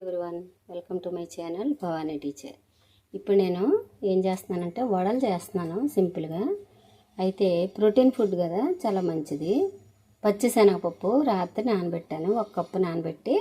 Everyone, welcome to my channel Bhavani teacher. ఇప్పుడు నేను ఏం చేస్తున్నానంటే వడలు చేస్తున్నాను సింపుల్గా. అయితే ప్రోటీన్ ఫుడ్ కదా, చాలా మంచిది. పచ్చిశనగపప్పు రాత్రి నానబెట్టాను, 1 కప్పు నానబెట్టి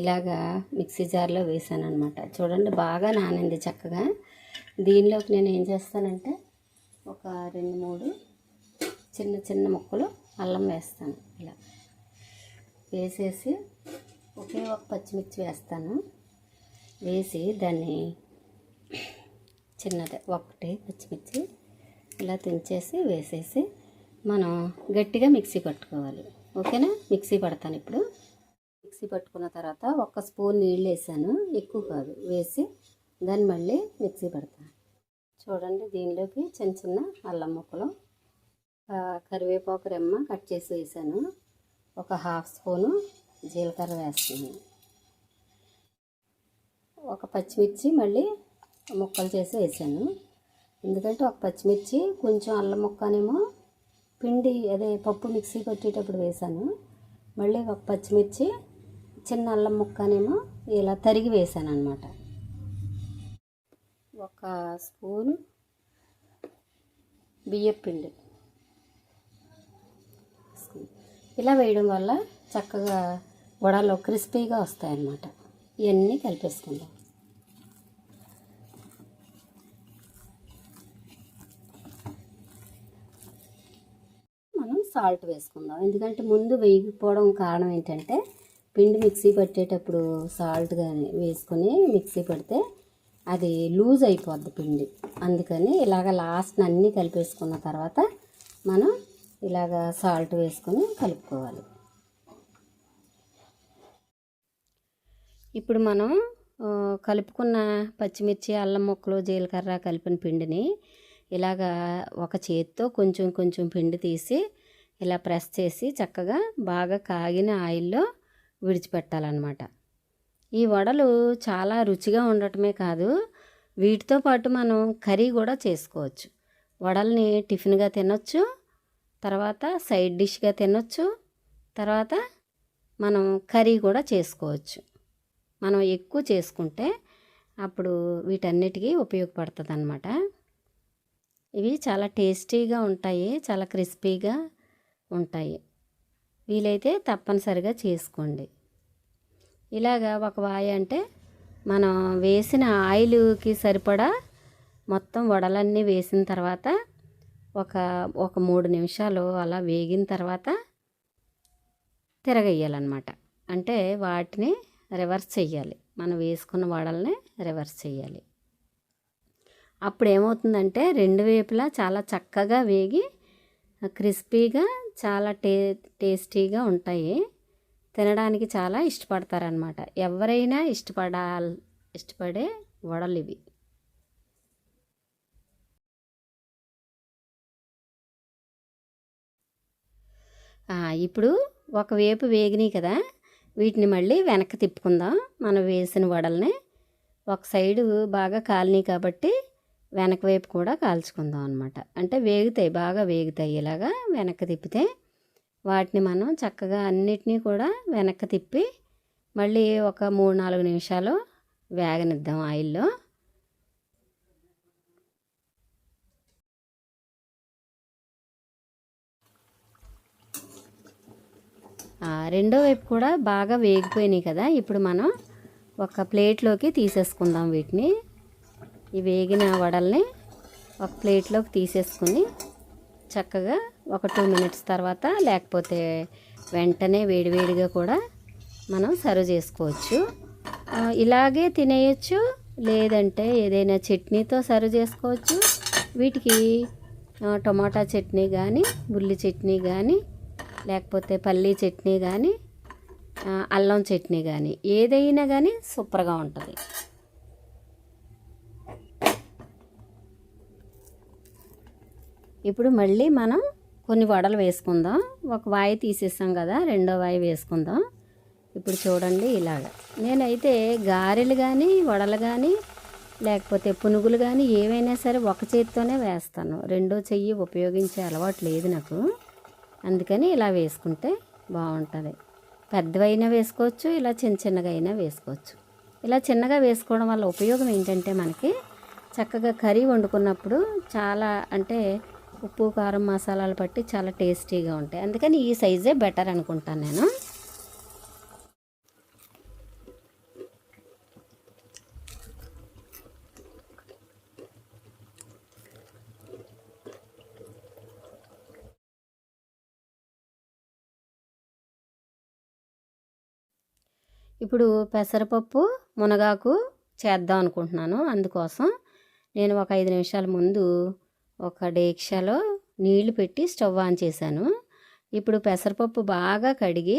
ఇలాగా మిక్సీ జార్లో వేసాను అనమాట. చూడండి, బాగా నానింది చక్కగా. దీనిలోకి నేను ఏం చేస్తానంటే ఒక 2-3 చిన్న చిన్న ముక్కలు అల్లం వేస్తాను. ఇలా వేసేసి ఒకే ఒక పచ్చిమిర్చి వేస్తాను. వేసి దాన్ని చిన్నది ఒకటి పచ్చిమిర్చి ఇలా తుంచేసి వేసేసి మనం గట్టిగా మిక్సీ పట్టుకోవాలి. ఓకేనా? మిక్సీ పడతాను ఇప్పుడు. మిక్సీ పట్టుకున్న తర్వాత 1 స్పూన్ నీళ్ళు వేసాను, ఎక్కువ కాదు, వేసి దాన్ని మళ్ళీ మిక్సీ పడతాను. చూడండి, దీనిలోకి చిన్న చిన్న అల్లం ముక్కలు, కరివేపాకు రెమ్మ కట్ చేసి వేసాను, ఒక 1/2 స్పూను జీలకర్ర వేస్తున్నాను, ఒక పచ్చిమిర్చి మళ్ళీ ముక్కలు చేసి వేసాను. ఎందుకంటే ఒక పచ్చిమిర్చి కొంచెం అల్లం ముక్కనేమో పిండి పప్పు మిక్సీ కొట్టేటప్పుడు వేసాను. మళ్ళీ ఒక పచ్చిమిర్చి చిన్న అల్లం ముక్కనేమో ఇలా తరిగి వేసాను అన్నమాట. 1 స్పూను బియ్యపు పిండి ఇలా వేయడం వల్ల చక్కగా వడలు క్రిస్పీగా వస్తాయన్నమాట. ఇవన్నీ కలిపేసుకుందాం. మనం సాల్ట్ వేసుకుందాం. ఎందుకంటే ముందు వేగిపోవడం కారణం ఏంటంటే పిండి మిక్సీ పట్టేటప్పుడు సాల్ట్ కానీ వేసుకొని మిక్సీ పడితే అది లూజ్ అయిపోద్ది పిండి. అందుకని ఇలాగ లాస్ట్ అన్నీ కలిపేసుకున్న తర్వాత మనం ఇలాగ సాల్ట్ వేసుకొని కలుపుకోవాలి. ఇప్పుడు మనం కలుపుకున్న పచ్చిమిర్చి అల్లం ముక్కలు జీలకర్ర కలిపిన పిండిని ఇలాగా ఒక చేత్తో కొంచెం కొంచెం పిండి తీసి ఇలా ప్రెస్ చేసి చక్కగా బాగా కాగిన ఆయిల్లో విడిచిపెట్టాలన్నమాట. ఈ వడలు చాలా రుచిగా ఉండటమే కాదు, వీటితో పాటు మనం కర్రీ కూడా చేసుకోవచ్చు. వడల్ని టిఫిన్గా తినొచ్చు, తర్వాత సైడ్ డిష్గా తినొచ్చు, తర్వాత మనం కర్రీ కూడా చేసుకోవచ్చు. మనం ఎక్కువ చేసుకుంటే అప్పుడు వీటన్నిటికీ ఉపయోగపడుతుంది అన్నమాట. ఇవి చాలా టేస్టీగా ఉంటాయి, చాలా క్రిస్పీగా ఉంటాయి. వీలైతే తప్పనిసరిగా చేసుకోండి. ఇలాగా ఒక వాయి అంటే మనం వేసిన ఆయిల్కి సరిపడా మొత్తం వడలన్నీ వేసిన తర్వాత ఒక 3 నిమిషాలు అలా వేగిన తర్వాత తిరగేయాలన్నమాట. అంటే వాటిని రివర్స్ చెయ్యాలి. మనం వేసుకున్న వడల్ని రివర్స్ చేయాలి. అప్పుడు ఏమవుతుందంటే 2 వైపులా చాలా చక్కగా వేగి క్రిస్పీగా చాలా టేస్టీగా ఉంటాయి. తినడానికి చాలా ఇష్టపడతారనమాట. ఎవరైనా ఇష్టపడే వడలు ఇవి. ఇప్పుడు ఒకవైపు వేగినాయి కదా, వీటిని మళ్ళీ వెనక్కి తిప్పుకుందాం. మనం వేసిన వడల్ని ఒక సైడు బాగా కాలినాయి కాబట్టి వెనక వైపు కూడా కాల్చుకుందాం అనమాట. అంటే వేగుతాయి, బాగా వేగుతాయి. ఇలాగా వెనక్కి తిప్పితే వాటిని మనం చక్కగా అన్నిటినీ కూడా వెనక్కి తిప్పి మళ్ళీ ఒక 3-4 నిమిషాలు వేగనిద్దాం ఆయిల్లో. రెండో వైపు కూడా బాగా వేగిపోయినాయి కదా. ఇప్పుడు మనం ఒక ప్లేట్లోకి తీసేసుకుందాం వీటిని. ఈ వేగిన వడల్ని ఒక ప్లేట్లోకి తీసేసుకుని చక్కగా ఒక 2 మినిట్స్ తర్వాత, లేకపోతే వెంటనే వేడివేడిగా కూడా మనం సర్వ్ చేసుకోవచ్చు. ఇలాగే తినేయచ్చు, లేదంటే ఏదైనా చట్నీతో సర్వ్ చేసుకోవచ్చు. వీటికి టమాటా చట్నీ కానీ, ఉల్లి చట్నీ కానీ, లేకపోతే పల్లీ చట్నీ కానీ, అల్లం చట్నీ కానీ, ఏదైనా కానీ సూపర్గా ఉంటుంది. ఇప్పుడు మళ్ళీ మనం కొన్ని వడలు వేసుకుందాం. ఒక వాయి తీసేసాం కదా, రెండో వాయి వేసుకుందాం. ఇప్పుడు చూడండి, ఇలాగా నేనైతే గారెలు కానీ వడలు కానీ లేకపోతే పునుగులు కానీ ఏవైనా సరే ఒక చేతితోనే వేస్తాను. రెండో చెయ్యి ఉపయోగించే అలవాటు లేదు నాకు. అందుకని ఇలా వేసుకుంటే బాగుంటుంది. పెద్దవైనా వేసుకోవచ్చు, ఇలా చిన్న చిన్నగా అయినా వేసుకోవచ్చు. ఇలా చిన్నగా వేసుకోవడం వల్ల ఉపయోగం ఏంటంటే మనకి చక్కగా కర్రీ వండుకున్నప్పుడు చాలా అంటే ఉప్పు కారం మసాలాలు పట్టి చాలా టేస్టీగా ఉంటాయి. అందుకని ఈ సైజే బెటర్ అనుకుంటాను నేను. ఇప్పుడు పెసరపప్పు మునగాకు చేద్దాం అనుకుంటున్నాను. అందుకోసం నేను ఒక 5 నిమిషాల ముందు ఒక డేక్షాలో నీళ్లు పెట్టి స్టవ్ ఆన్ చేశాను. ఇప్పుడు పెసరపప్పు బాగా కడిగి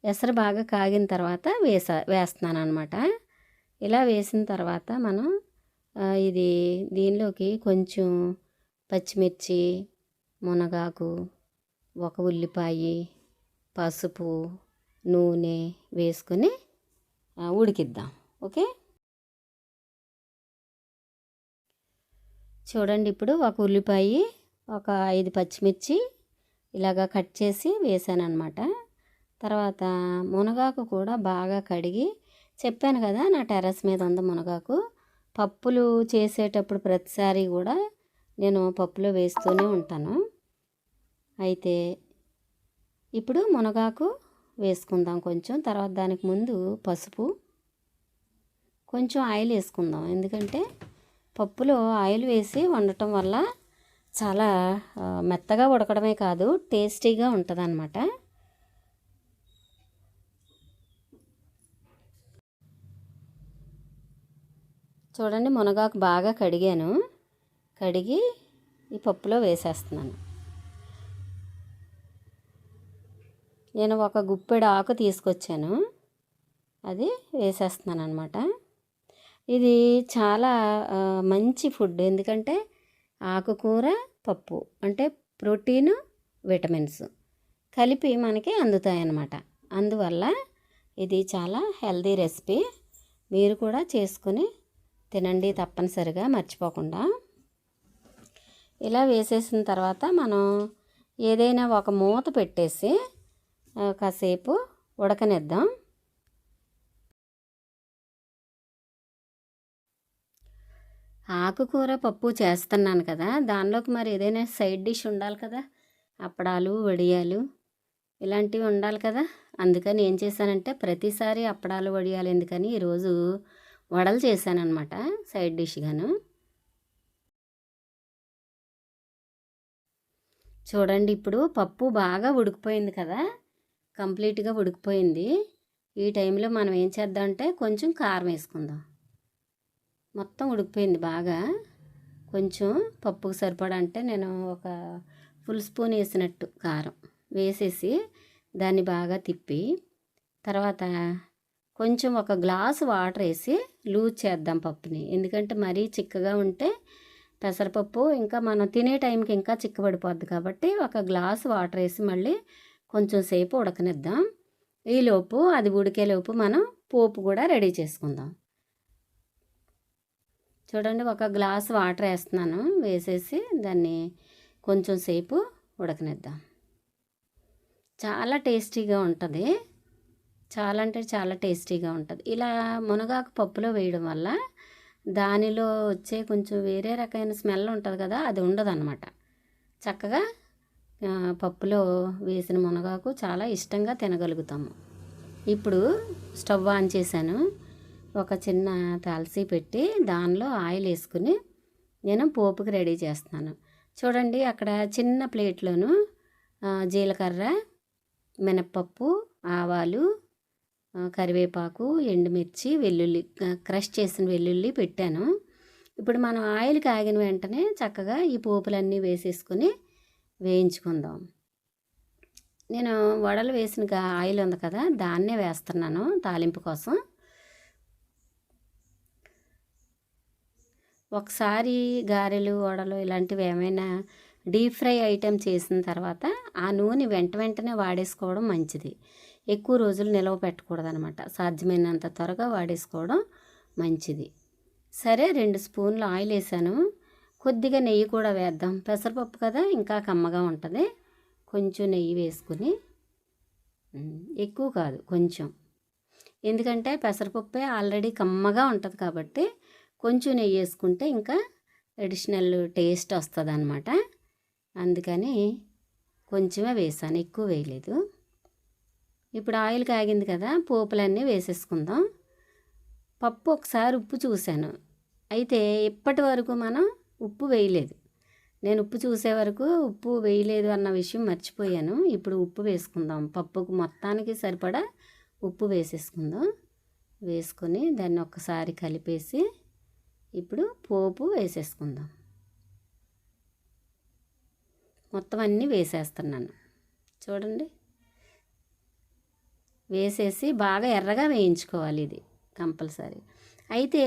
ఎసరు బాగా కాగిన తర్వాత వేస్తున్నాను అనమాట. ఇలా వేసిన తర్వాత మనం దీనిలోకి కొంచెం పచ్చిమిర్చి, మునగాకు, ఒక ఉల్లిపాయ, పసుపు, నూనె వేసుకొని ఉడికిద్దాం. ఓకే, చూడండి ఇప్పుడు ఒక ఉల్లిపాయ, ఒక 5 పచ్చిమిర్చి ఇలాగా కట్ చేసి వేసాను అనమాట. తర్వాత మునగాకు కూడా బాగా కడిగి, చెప్పాను కదా నా టెర్రస్ మీద ఉంది మునగాకు. పప్పులు చేసేటప్పుడు ప్రతిసారి కూడా నేను పప్పులో వేస్తూనే ఉంటాను. అయితే ఇప్పుడు మునగాకు వేసుకుందాం కొంచెం. తర్వాత దానికి ముందు పసుపు, కొంచెం ఆయిల్ వేసుకుందాం. ఎందుకంటే పప్పులో ఆయిల్ వేసి వండటం వల్ల చాలా మెత్తగా ఉడకడమే కాదు, టేస్టీగా ఉంటుంది అన్నమాట. చూడండి మునగాకు బాగా కడిగాను. కడిగి ఈ పప్పులో వేసేస్తున్నాను. నేను ఒక గుప్పెడు ఆకు తీసుకొచ్చాను, అది వేసేస్తున్నాను అనమాట. ఇది చాలా మంచి ఫుడ్. ఎందుకంటే ఆకుకూర పప్పు అంటే ప్రోటీన్, విటమిన్స్ కలిపి మనకి అందుతాయి అన్నమాట. అందువల్ల ఇది చాలా హెల్దీ రెసిపీ. మీరు కూడా చేసుకొని తినండి తప్పనిసరిగా, మర్చిపోకుండా. ఇలా వేసేసిన తర్వాత మనం ఏదైనా ఒక మూత పెట్టేసి కాసేపు ఉడకనిద్దాం. ఆకుకూర పప్పు చేస్తున్నాను కదా, దానిలోకి మరి ఏదైనా సైడ్ డిష్ ఉండాలి కదా. అప్పడాలు, వడియాలు ఇలాంటివి ఉండాలి కదా. అందుకని ఏం చేశానంటే ప్రతిసారి అప్పడాలు, వడియాలు ఎందుకని ఈరోజు వడలు చేశానన్నమాట సైడ్ డిష్గాను. చూడండి ఇప్పుడు పప్పు బాగా ఉడికిపోయింది కదా, కంప్లీట్గా ఉడికిపోయింది. ఈ టైంలో మనం ఏం చేద్దాం అంటే కొంచెం కారం వేసుకుందాం. మొత్తం ఉడికిపోయింది బాగా. కొంచెం పప్పుకు సరిపడా అంటే నేను ఒక ఫుల్ స్పూన్ వేసినట్టు కారం వేసేసి దాన్ని బాగా తిప్పి, తర్వాత కొంచెం ఒక గ్లాసు వాటర్ వేసి లూజ్ చేద్దాం పప్పుని. ఎందుకంటే మరీ చిక్కగా ఉంటే పెసరపప్పు ఇంకా మనం తినే టైంకి ఇంకా చిక్కబడిపోద్ది. కాబట్టి ఒక గ్లాసు వాటర్ వేసి మళ్ళీ కొంచెం సేపు ఉడకనిద్దాం. ఈలోపు అది ఉడికేలోపు మనం పోపు కూడా రెడీ చేసుకుందాం. చూడండి ఒక గ్లాస్ వాటర్ వేస్తున్నాను, వేసేసి దాన్ని కొంచెం సేపు ఉడకనిద్దాం. చాలా టేస్టీగా ఉంటుంది, చాలా అంటే చాలా టేస్టీగా ఉంటుంది. ఇలా మునగాకు పప్పులో వేయడం వల్ల దానిలో వచ్చే కొంచెం వేరే రకమైన స్మెల్ ఉంటుంది కదా, అది ఉండదన్నమాట. చక్కగా పప్పులో వేసిన మునగాకు చాలా ఇష్టంగా తినగలుగుతాము. ఇప్పుడు స్టవ్ ఆన్ చేశాను. ఒక చిన్న తాల్సీ పెట్టి దానిలో ఆయిల్ వేసుకుని నేను పోపుకి రెడీ చేస్తున్నాను. చూడండి అక్కడ చిన్న ప్లేట్లోను జీలకర్ర, మినప్పప్పు, ఆవాలు, కరివేపాకు, ఎండుమిర్చి, వెల్లుల్లి, క్రష్ చేసిన వెల్లుల్లి పెట్టాను. ఇప్పుడు మనం ఆయిల్ కాగిన వెంటనే చక్కగా ఈ పోపులన్నీ వేసేసుకొని వేయించుకుందాం. నేను వడలు వేసిన ఆయిల్ ఉంది కదా, దాన్నే వేస్తున్నాను తాలింపు కోసం. ఒకసారి గారెలు, వడలు ఇలాంటివి ఏమైనా డీప్ ఫ్రై ఐటెం చేసిన తర్వాత ఆ నూనె వెంటనే వాడేసుకోవడం మంచిది. ఎక్కువ రోజులు నిలవ పెట్టకూడదు అనమాట. సాధ్యమైనంత త్వరగా వాడేసుకోవడం మంచిది. సరే 2 స్పూన్లు ఆయిల్ వేసాను. కొద్దిగా నెయ్యి కూడా వేద్దాం, పెసరపప్పు కదా ఇంకా కమ్మగా ఉంటుంది. కొంచెం నెయ్యి వేసుకుని, ఎక్కువ కాదు కొంచెం. ఎందుకంటే పెసరపప్పే ఆల్రెడీ కమ్మగా ఉంటుంది కాబట్టి కొంచెం నెయ్యి వేసుకుంటే ఇంకా అడిషనల్ టేస్ట్ వస్తుంది అనమాట. అందుకని కొంచెమే వేసాను, ఎక్కువ వేయలేదు. ఇప్పుడు ఆయిల్ కాగింది కదా, పోపులన్నీ వేసేసుకుందాం. పప్పు ఒకసారి ఉప్పు చూశాను, అయితే ఇప్పటి వరకు మనం ఉప్పు వేయలేదు. నేను ఉప్పు చూసే వరకు ఉప్పు వేయలేదు అన్న విషయం మర్చిపోయాను. ఇప్పుడు ఉప్పు వేసుకుందాం. పప్పుకు మొత్తానికి సరిపడా ఉప్పు వేసేసుకుందాం. వేసుకొని దాన్ని ఒక్కసారి కలిపేసి ఇప్పుడు పోపు వేసేసుకుందాం. మొత్తం అన్నీ వేసేస్తున్నాను చూడండి. వేసేసి బాగా ఎర్రగా వేయించుకోవాలి, ఇది కంపల్సరీ. అయితే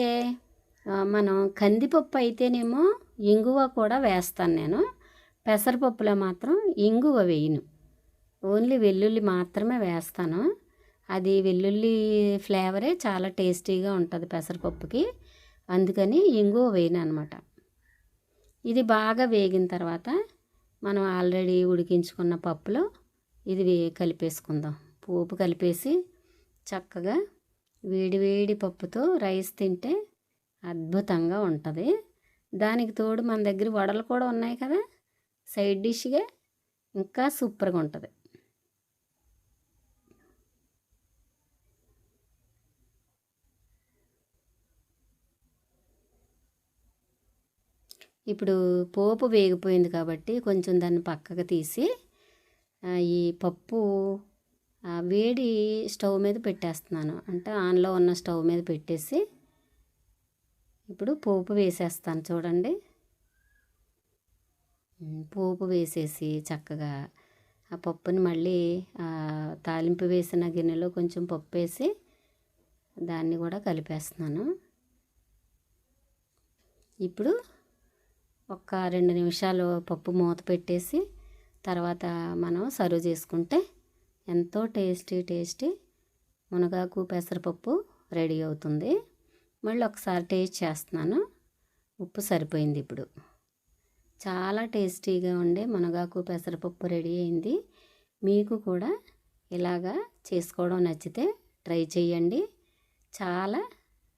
మనం కందిపప్పు అయితేనేమో ఇంగువ కూడా వేస్తాను నేను. పెసరపప్పులో మాత్రం ఇంగువ వేయను, ఓన్లీ వెల్లుల్లి మాత్రమే వేస్తాను. అది వెల్లుల్లి ఫ్లేవరే చాలా టేస్టీగా ఉంటుంది పెసరపప్పుకి, అందుకని ఇంగువ వేయను అనమాట. ఇది బాగా వేగిన తర్వాత మనం ఆల్రెడీ ఉడికించుకున్న పప్పులో ఇది కలిపేసుకుందాం. పోపు కలిపేసి చక్కగా వేడి వేడి పప్పుతో రైస్ తింటే అద్భుతంగా ఉంటుంది. దానికి తోడు మన దగ్గర వడలు కూడా ఉన్నాయి కదా, సైడ్ డిష్గా ఇంకా సూపర్గా ఉంటుంది. ఇప్పుడు పోపు వేగిపోయింది కాబట్టి కొంచెం దాన్ని పక్కకు తీసి ఈ పప్పు వేడి స్టవ్ మీద పెట్టేస్తున్నాను. అంటే ఆన్లో ఉన్న స్టవ్ మీద పెట్టేసి ఇప్పుడు పోపు వేసేస్తాను చూడండి. పోపు వేసేసి చక్కగా ఆ పప్పుని మళ్ళీ తాలింపు వేసిన గిన్నెలో కొంచెం పప్పు వేసి దాన్ని కూడా కలిపేస్తున్నాను. ఇప్పుడు ఒక 2 నిమిషాలు పప్పు మూత పెట్టేసి తర్వాత మనం సర్వ్ చేసుకుంటే ఎంతో టేస్టీ మునగాకు పెసరపప్పు రెడీ అవుతుంది. మళ్ళీ ఒకసారి టేస్ట్ చేస్తున్నాను, ఉప్పు సరిపోయింది. ఇప్పుడు చాలా టేస్టీగా ఉండే మునగాకు పెసరపప్పు రెడీ అయింది. మీకు కూడా ఇలాగా చేసుకోవడం నచ్చితే ట్రై చేయండి. చాలా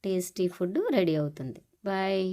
టేస్టీ ఫుడ్ రెడీ అవుతుంది. బాయ్.